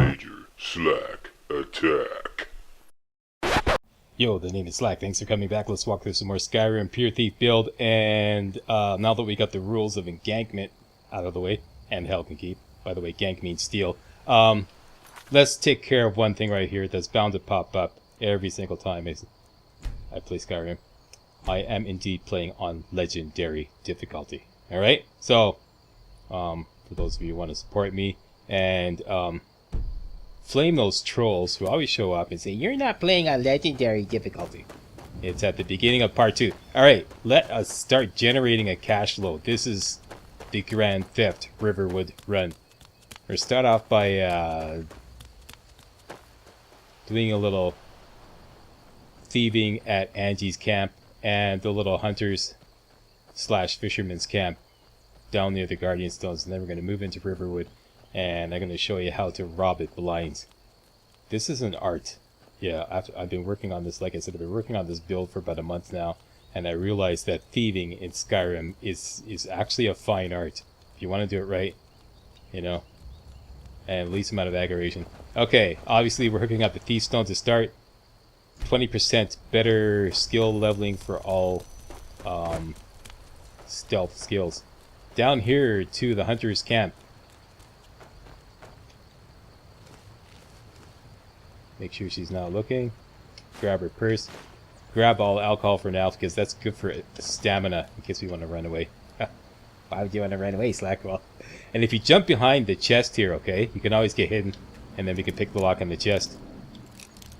Major Slack Attack. Yo, the name is Slack. Thanks for coming back. Let's walk through some more Skyrim Pure Thief build. And now that we got the rules of engankment out of the way, and hell can keep. By the way, gank means steal. Let's take care of one thing right here that's bound to pop up every single time I play Skyrim. I am indeed playing on legendary difficulty. Alright? So, for those of you who want to support me and flame those trolls who always show up and say, "You're not playing on legendary difficulty." It's at the beginning of part 2. Alright, let us start generating a cash flow. This is the Grand Theft Riverwood run. We'll start off by doing a little thieving at Angie's camp and the little hunters / fisherman's camp down near the Guardian Stones, and then we're going to move into Riverwood and I'm going to show you how to rob it blind. This is an art. Yeah, I've been working on this, like I said, I've been working on this build for about a month now, and I realized that thieving in Skyrim is actually a fine art. If you want to do it right, you know, and least amount of aggravation. Okay, obviously we're hooking up the Thief Stone to start. 20% better skill leveling for all stealth skills. Down here to the Hunter's Camp. Make sure she's not looking. Grab her purse. Grab all alcohol for now because that's good for stamina in case we want to run away. Why would you want to run away, Slackwell? And if you jump behind the chest here, okay, you can always get hidden, and then we can pick the lock on the chest.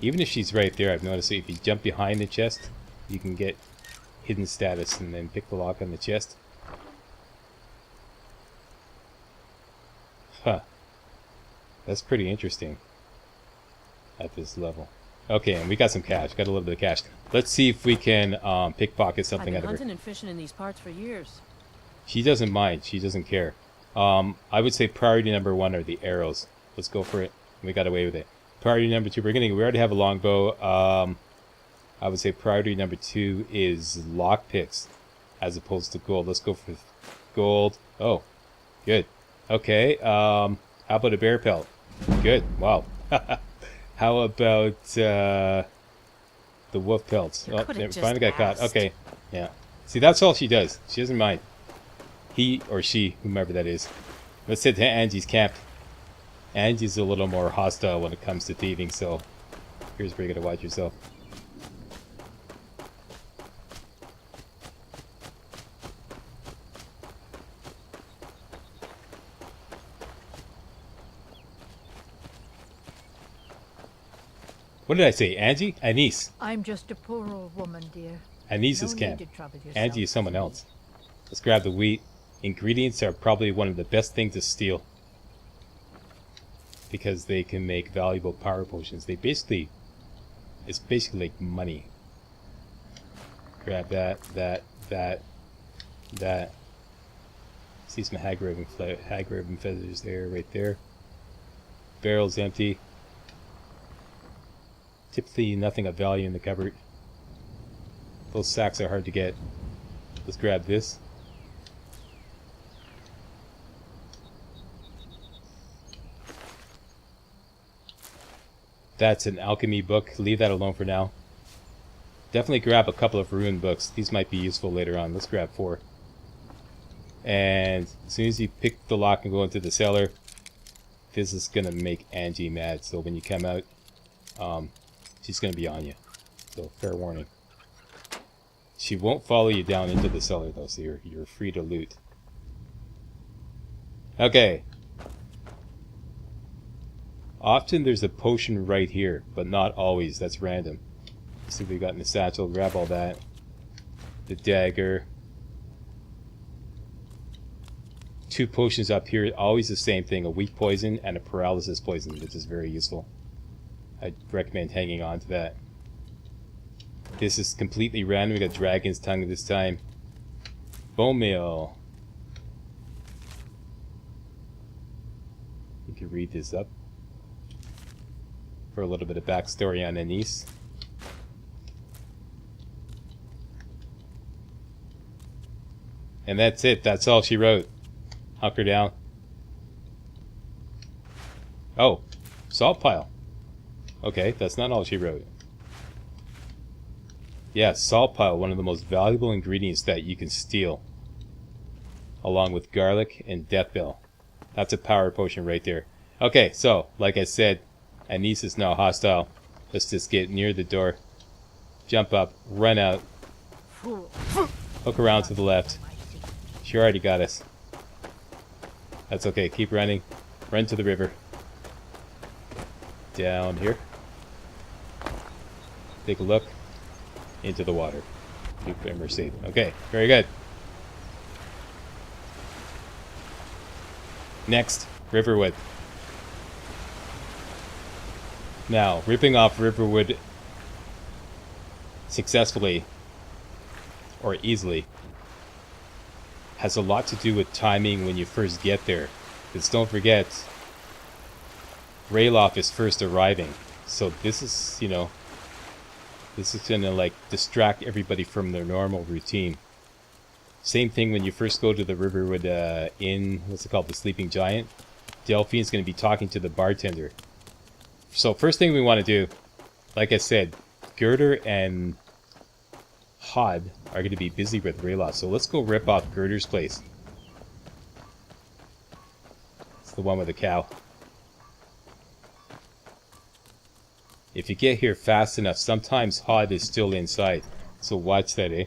Even if she's right there, I've noticed that if you jump behind the chest, you can get hidden status and then pick the lock on the chest. Huh. That's pretty interesting at this level. Okay, and we got some cash. Got a little bit of cash. Let's see if we can pickpocket something out of her. I've been hunting and fishing in these parts for years. She doesn't mind. She doesn't care. I would say priority number 1 are the arrows. Let's go for it. We got away with it. Priority number 2, we already have a longbow. I would say priority number 2 is lockpicks as opposed to gold. Let's go for gold. Oh, good. Okay, how about a bear pelt? Good, wow. How about the wolf pelts? Oh, they finally got caught. Okay, yeah. See, that's all she does. She doesn't mind. He or she, whomever that is. Let's head to Angie's camp. Angie's a little more hostile when it comes to thieving, so here's where you gotta watch yourself. What did I say? Angie? Anise. I'm just a poor old woman, dear. Anise's camp. Angie is someone else. Let's grab the wheat. Ingredients are probably one of the best things to steal, because they can make valuable power potions. It's basically like money. Grab that. See some hag raven feathers there, right there. Barrel's empty. Typically nothing of value in the cupboard. Those sacks are hard to get. Let's grab this. That's an alchemy book. Leave that alone for now. Definitely grab a couple of rune books. These might be useful later on. Let's grab 4. And as soon as you pick the lock and go into the cellar, this is going to make Angie mad. So when you come out, she's going to be on you. So fair warning. She won't follow you down into the cellar though, so you're free to loot. Okay. Often there's a potion right here, but not always. That's random. See what we got in the satchel. Grab all that. The dagger. 2 potions up here. Always the same thing. A weak poison and a paralysis poison, which is very useful. I'd recommend hanging on to that. This is completely random. We got Dragon's Tongue this time. Bone meal. You can read this up for a little bit of backstory on Anise. And that's it. That's all she wrote. Hunker down. Oh, Salt pile. Okay, that's not all she wrote. Yeah, salt pile, one of the most valuable ingredients that you can steal. Along with garlic and death bell. That's a power potion right there. Okay, so, like I said, Anise is now hostile. Let's just get near the door. Jump up, run out. Hook around to the left. She already got us. That's okay, keep running. Run to the river. Down here. Take a look. Into the water. Keep them safe. Okay, very good. Next, Riverwood. Now, ripping off Riverwood successfully or easily has a lot to do with timing when you first get there. Because don't forget, Rayloff is first arriving. So this is, you know, this is gonna like distract everybody from their normal routine. Same thing when you first go to the Riverwood Inn, what's it called, the Sleeping Giant. Delphine's gonna be talking to the bartender. So first thing we want to do, like I said, Girder and Hod are going to be busy with Rayloff. So let's go rip off Girder's place. It's the one with the cow. If you get here fast enough, sometimes Hod is still inside. So watch that, eh?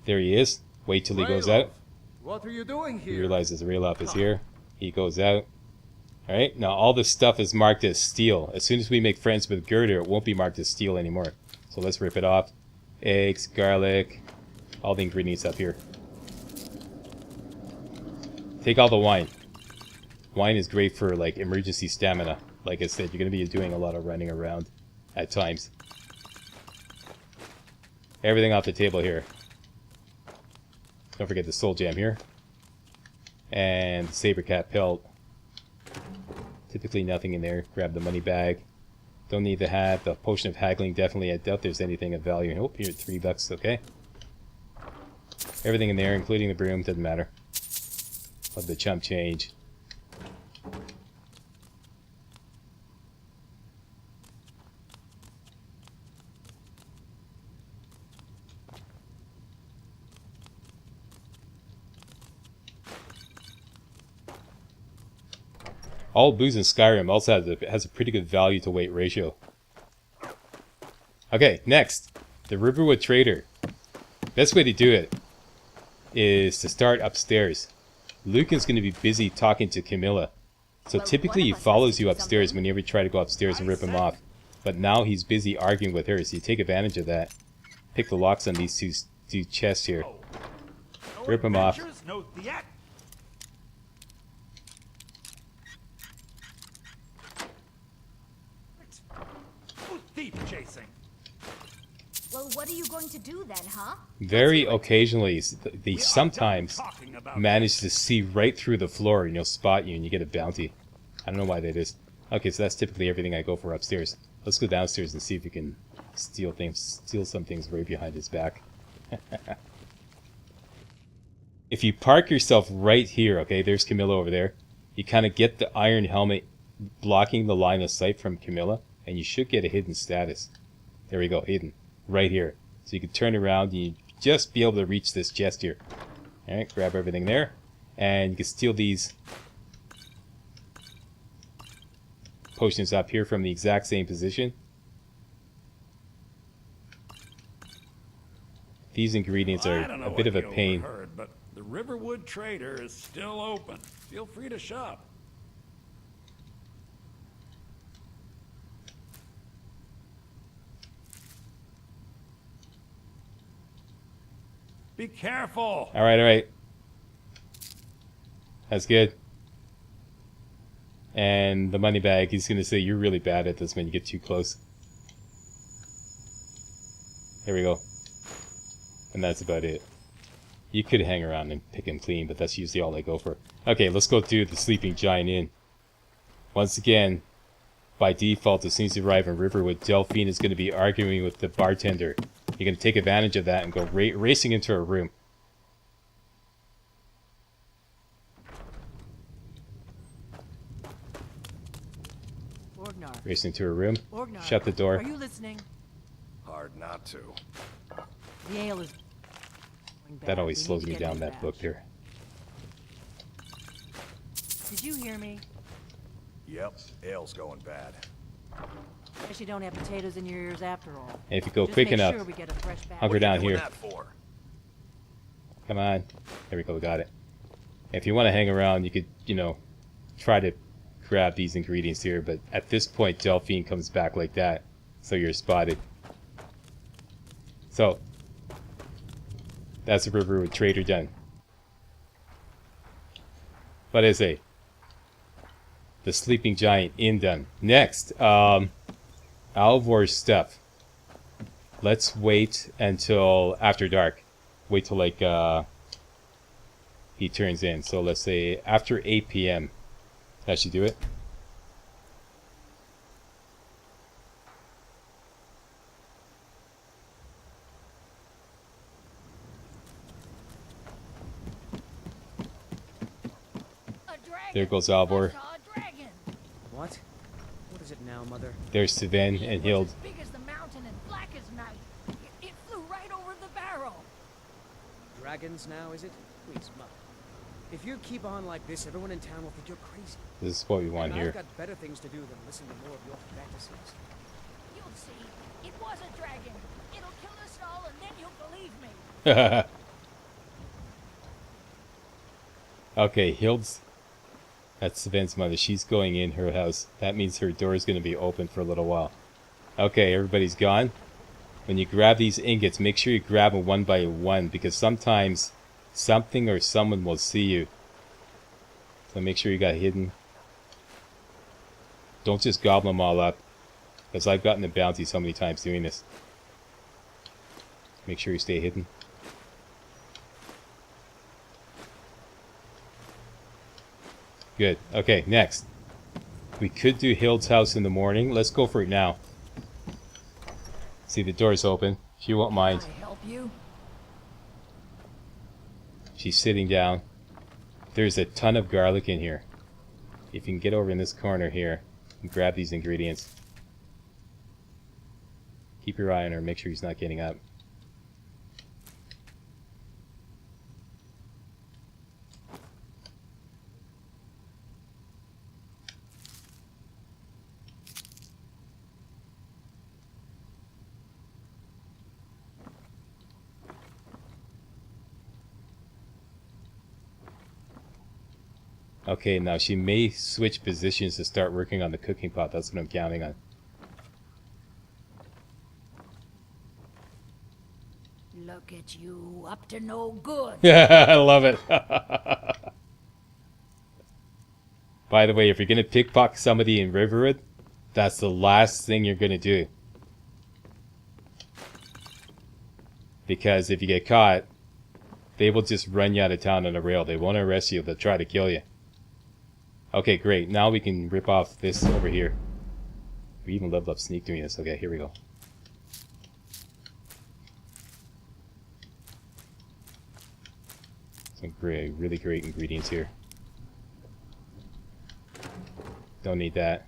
There he is. Wait till he goes out. What are you doing here? He realizes Rayloff is here. He goes out. Alright, now all this stuff is marked as steel. As soon as we make friends with Girder, it won't be marked as steel anymore. So let's rip it off. Eggs, garlic, all the ingredients up here. Take all the wine. Wine is great for like emergency stamina. Like I said, you're going to be doing a lot of running around at times. Everything off the table here. Don't forget the soul gem here. And the saber cat pelt. Typically nothing in there. Grab the money bag. Don't need the hat. The potion of haggling, definitely. I doubt there's anything of value. Oh, here, $3, okay. Everything in there, including the broom, doesn't matter. Love the chump change. All booze in Skyrim also has a pretty good value to weight ratio. Okay, next. The Riverwood Trader. Best way to do it is to start upstairs. Lucan's going to be busy talking to Camilla. So typically he follows you upstairs whenever you try to go upstairs and rip him off. But now he's busy arguing with her, so you take advantage of that. Pick the locks on these two chests here. Rip him off. Chasing. Well, what are you going to do then, huh? Very occasionally, they sometimes manage to see right through the floor and you'll spot you and you get a bounty. I don't know why that is. Okay, so that's typically everything I go for upstairs. Let's go downstairs and see if we can steal some things right behind his back. If you park yourself right here, okay, there's Camilla over there. You kind of get the iron helmet blocking the line of sight from Camilla. And you should get a hidden status. There we go, hidden. Right here. So you can turn around and you just be able to reach this chest here. Alright, grab everything there. And you can steal these potions up here from the exact same position. These ingredients are a bit of a pain. Overheard, but the Riverwood Trader is still open. Feel free to shop. Be careful! Alright. That's good. And the money bag, he's going to say you're really bad at this when you get too close. There we go. And that's about it. You could hang around and pick him clean, but that's usually all I go for. Okay, let's go to the Sleeping Giant Inn. Once again, by default, as soon as you arrive in Riverwood, Delphine is going to be arguing with the bartender. You're going to take advantage of that and go racing into her room. Orgnar. Race into her room. Orgnar. Shut the door. Are you listening? Hard not to. The ale is. That always We need slows to me get down, a that batch. book there. Did you hear me? Yep, ale's going bad. Guess you don't have potatoes in your ears after all. And if you go Just quick make enough, sure we get a fresh batch. hunker down Doing here. that for? Come on. There we go, we got it. If you want to hang around, you could, you know, try to grab these ingredients here, but at this point, Delphine comes back like that, so you're spotted. So, that's the Riverwood trader done. What is it? The Sleeping Giant Inn done. Next, Alvor's stuff. Let's wait until after dark. Wait till like he turns in. So let's say after 8 p.m. That should do it. There goes Alvor. What? What is it now, Mother? There's Sven and Hild. As big as the mountain and black as night. It flew right over the barrel. Dragons now, is it? Please, Mother. If you keep on like this, everyone in town will think you're crazy. This is what we want And here. I've got better things to do than listen to more of your fantasies. You'll see. It was a dragon. It'll kill us all, and then you'll believe me. Okay, Hild's. That's Sven's mother. She's going in her house. That means her door is going to be open for a little while. Okay, everybody's gone. When you grab these ingots, make sure you grab them one by one, because sometimes something or someone will see you. So make sure you got hidden. Don't just gobble them all up, because I've gotten the bounty so many times doing this. Make sure you stay hidden. Good. Okay, next. We could do Hild's house in the morning. Let's go for it now. See, the door's open. She won't mind. Can I help you? She's sitting down. There's a ton of garlic in here. If you can get over in this corner here and grab these ingredients. Keep your eye on her. Make sure he's not getting up. Okay, now she may switch positions to start working on the cooking pot. That's what I'm counting on. Look at you, up to no good. Yeah, I love it. By the way, if you're going to pickpocket somebody in Riverwood, that's the last thing you're going to do. Because if you get caught, they will just run you out of town on a rail. They won't arrest you. They'll try to kill you. Okay, great. Now we can rip off this over here. We even leveled up sneak doing this. Okay, here we go. Some great, really great ingredients here. Don't need that.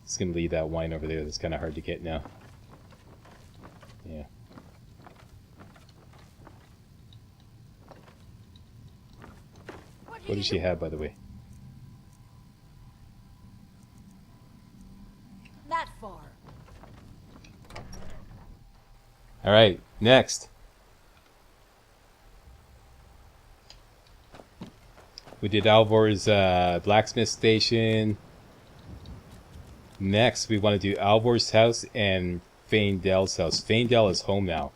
Just gonna leave that wine over there. That's kind of hard to get now. Yeah. What does she have, by the way? That far. Alright, next. We did Alvor's blacksmith station. Next, we want to do Alvor's house and Faendal's house. Faendal is home now.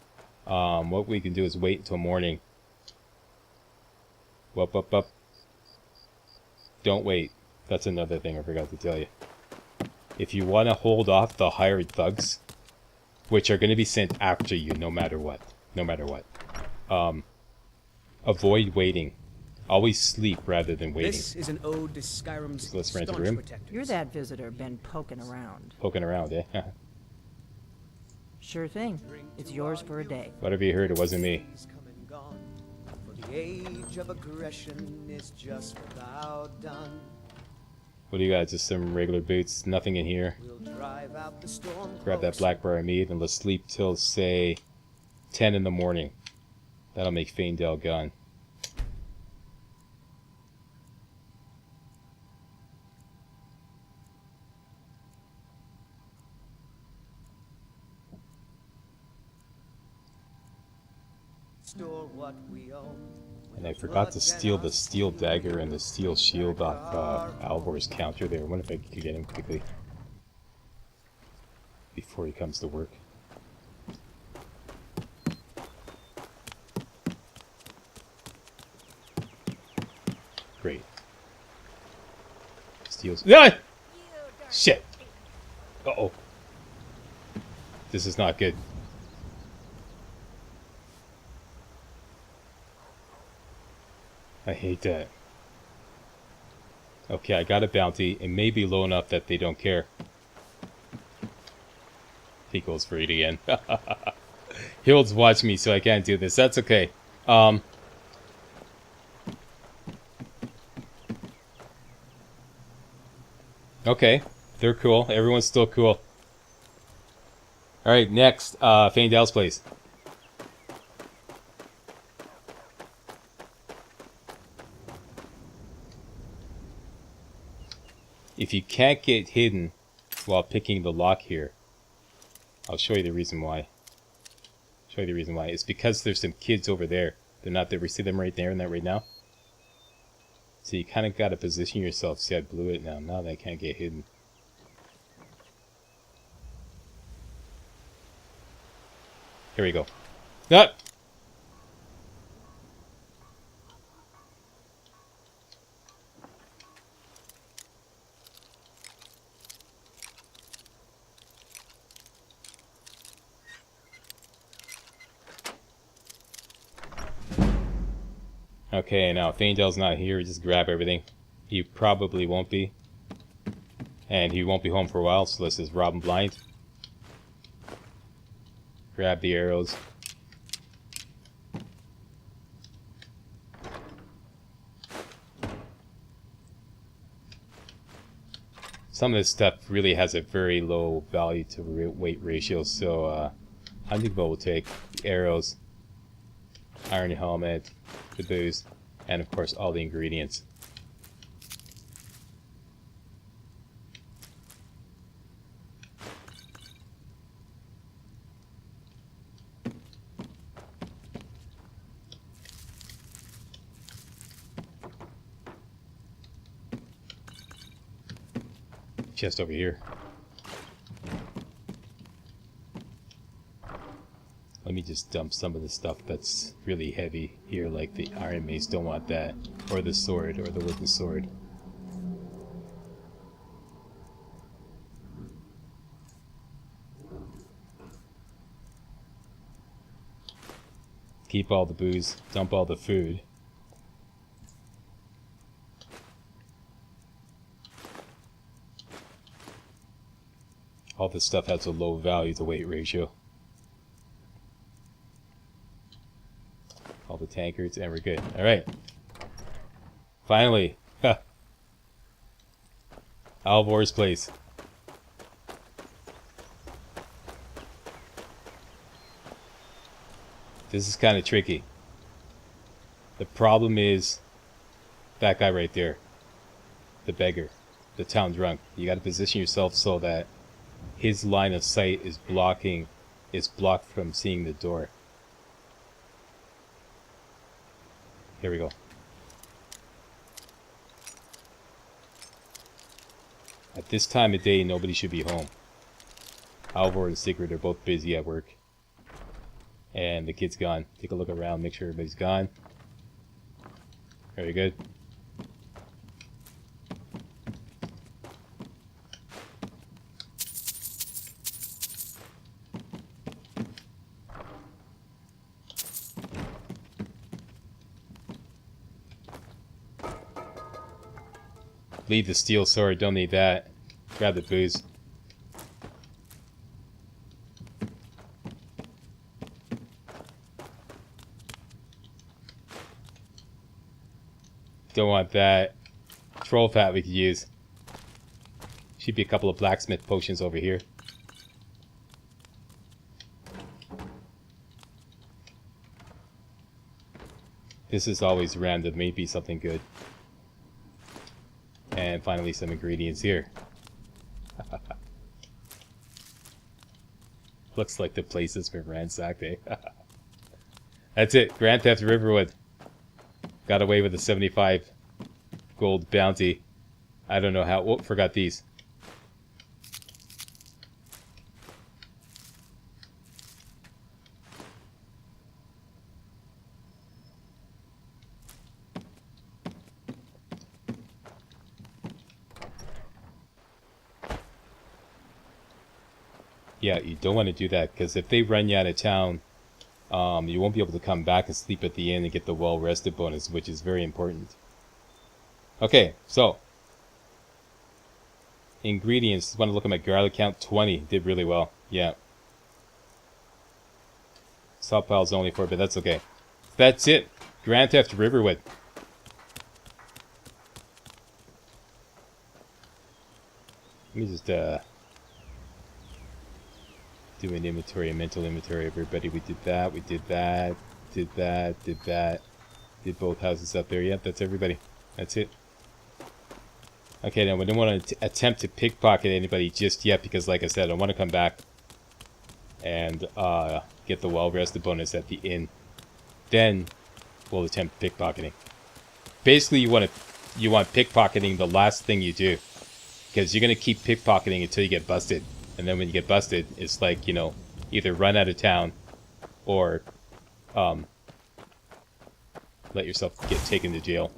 What we can do is wait until morning. Up. Don't wait. That's another thing I forgot to tell you. If you want to hold off the hired thugs, which are going to be sent after you no matter what. Avoid waiting. Always sleep rather than waiting. This is an ode to Skyrim's So let's rent a staunch room. protectors. You're that visitor been poking around. Poking around, eh? Sure thing. It's yours for a day. Whatever you heard, it wasn't me. Days come and gone, for The age of aggression is just about done. What do you got? Just some regular boots? Nothing in here. We'll drive out the storm. Grab that blackberry meat and let's sleep till, say, 10 in the morning. That'll make Faendal gone. Store what we own. And I forgot to steal the steel dagger and the steel shield off Alvor's counter there. I wonder if I could get him quickly before he comes to work. Great. Steals. Ah! Shit! Uh-oh. This is not good. I hate that. Okay, I got a bounty. It may be low enough that they don't care. He goes for it again. Hild's watch me, so I can't do this. That's okay. Okay, they're cool. Everyone's still cool. Alright, next, Faendal's place. If you can't get hidden while picking the lock here, I'll show you the reason why. Show you the reason why. It's because there's some kids over there. They're not there. We see them right there and that right now. So you kind of got to position yourself. See, I blew it now. Now they can't get hidden. Here we go. Ah! Okay, now Faendal's not here. Just grab everything. He probably won't be. And he won't be home for a while, so let's just rob him blind. Grab the arrows. Some of this stuff really has a very low value to weight ratio, so hunting bow will take the arrows, iron helmet, the booze, and of course all the ingredients. Chest over here. Let me just dump some of the stuff that's really heavy here, like the iron mace. Don't want that, or the sword, or the wooden sword. Keep all the booze, dump all the food. All this stuff has a low value to weight ratio. All the tankards, and we're good. Alright. Finally. Alvor's place. This is kind of tricky. The problem is that guy right there. The beggar. The town drunk. You gotta position yourself so that his line of sight is blocked from seeing the door. Here we go. At this time of day, nobody should be home. Alvor and Sigrid are both busy at work. And the kid's gone. Take a look around, make sure everybody's gone. Very good. Leave the steel sword, don't need that. Grab the booze. Don't want that. Troll fat we could use. Should be a couple of blacksmith potions over here. This is always random. Maybe something good. And finally some ingredients here. Looks like the place has been ransacked, eh? That's it. Grand Theft Riverwood. Got away with a 75 gold bounty. I don't know how. Oh, forgot these. Yeah, you don't want to do that, because if they run you out of town, you won't be able to come back and sleep at the inn and get the well-rested bonus, which is very important. Okay, so. Ingredients. Want to look at my garlic count? 20. Did really well. Yeah. Salt pile's only 4, but that's okay. That's it. Grand Theft Riverwood. Let me just, do an inventory, a mental inventory of everybody. We did that, we did that, did that, did that. Did both houses up there. Yep, that's everybody. That's it. Okay, now we don't want to attempt to pickpocket anybody just yet, because like I said, I want to come back and get the well-rested bonus at the inn. Then we'll attempt pickpocketing. Basically, you want pickpocketing the last thing you do, because you're going to keep pickpocketing until you get busted. And then when you get busted, it's like, you know, either run out of town or let yourself get taken to jail.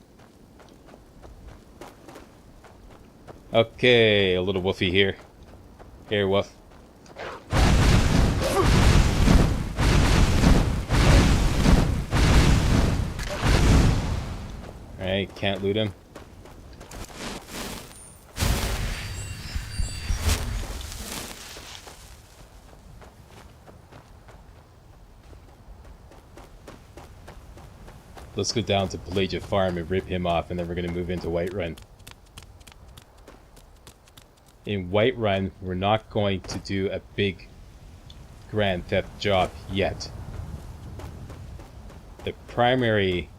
Okay, a little woofy here. Here, woof. Alright, can't loot him. Let's go down to Pelagia Farm and rip him off, and then we're going to move into Whiterun. In Whiterun, we're not going to do a big Grand Theft job yet. The primary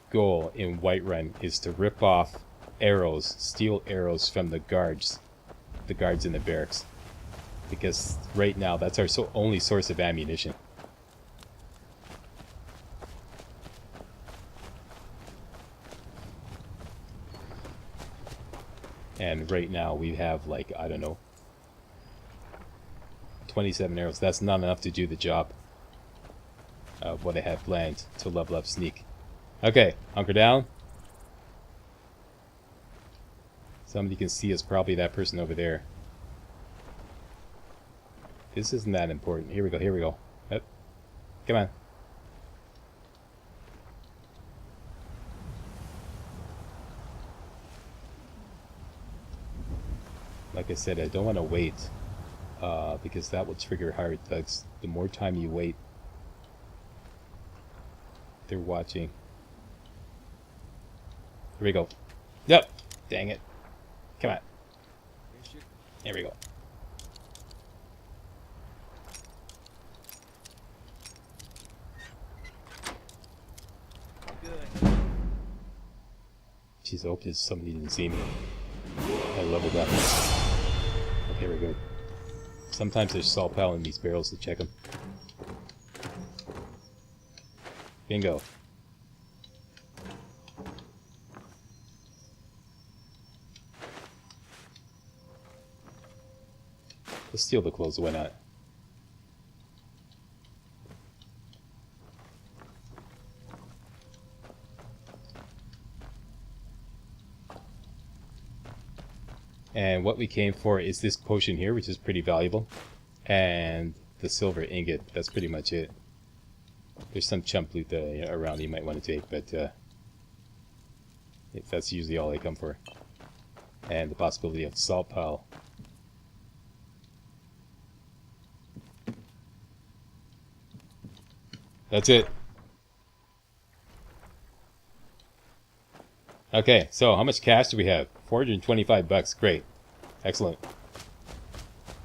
goal in Whiterun is to rip off arrows, steal arrows from the guards in the barracks. Because right now, that's our only source of ammunition. And right now we have, like, I don't know, 27 arrows. That's not enough to do the job of what I have planned to level up Sneak. Okay, hunker down. Somebody can see us, probably that person over there. This isn't that important. Here we go, here we go. Yep. Come on. Like I said, I don't want to wait, because that will trigger hired thugs. The more time you wait, they're watching. Here we go. Yep. Dang it. Come on. Here we go. Good. Jeez, I hope somebody didn't see me. I leveled up. Okay, we're good. Sometimes there's salt pile in these barrels to check them. Bingo. Let's steal the clothes, why not? And what we came for is this potion here, which is pretty valuable. And the silver ingot. That's pretty much it. There's some chump loot around you might want to take, but that's usually all I come for. And the possibility of the salt pile. That's it. Okay, so how much cash do we have? 425 bucks. Great. Excellent.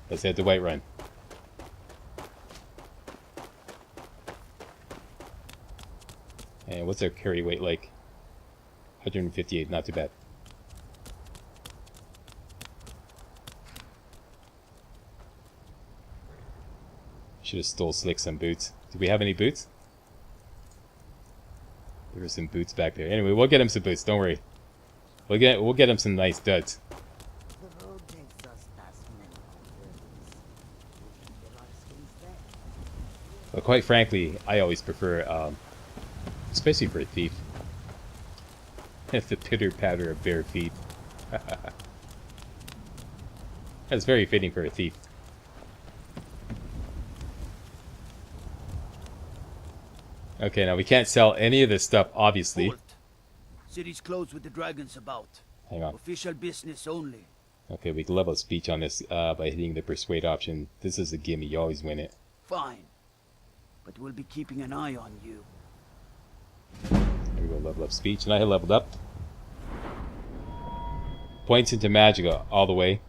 Let's head to Whiterun. And what's our carry weight like? 158, not too bad. Should have stole Slick some boots. Do we have any boots? There were some boots back there. Anyway, we'll get him some boots, don't worry. We'll get him some nice duds. The road takes us past many caverns. There are skins there. But quite frankly, I always prefer, especially for a thief, the pitter-patter of bare feet. That's very fitting for a thief. Okay, now we can't sell any of this stuff, obviously. Halt. City's closed with the dragons about. Hang on. Official business only. Okay, we can level speech on this by hitting the persuade option. This is a gimme, you always win it. Fine. But we'll be keeping an eye on you. There we go, level up speech, and I had leveled up. Points into Magica all the way.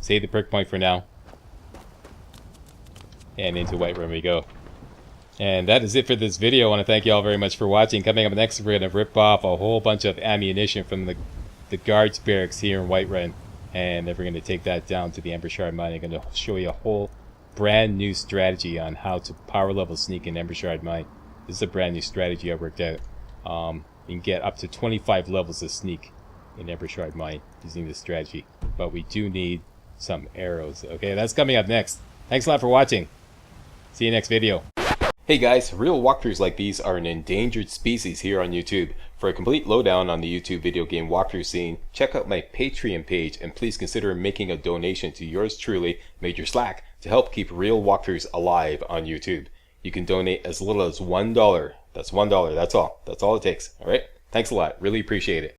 Save the perk point for now. And into Whiterun we go. And that is it for this video. I want to thank you all very much for watching. Coming up next, we're going to rip off a whole bunch of ammunition from the guards barracks here in Whiterun. And then we're going to take that down to the Ember Shard Mine. I'm going to show you a whole brand new strategy on how to power level sneak in Ember Shard Mine. This is a brand new strategy I worked out. You can get up to 25 levels of sneak in Ember Shard Mine using this strategy. But we do need some arrows. Okay, that's coming up next. Thanks a lot for watching. See you next video. Hey guys, real walkthroughs like these are an endangered species here on YouTube. For a complete lowdown on the YouTube video game walkthrough scene, check out my Patreon page and please consider making a donation to yours truly, Major Slack, to help keep real walkthroughs alive on YouTube. You can donate as little as $1. That's $1, that's all. That's all it takes, alright? Thanks a lot, really appreciate it.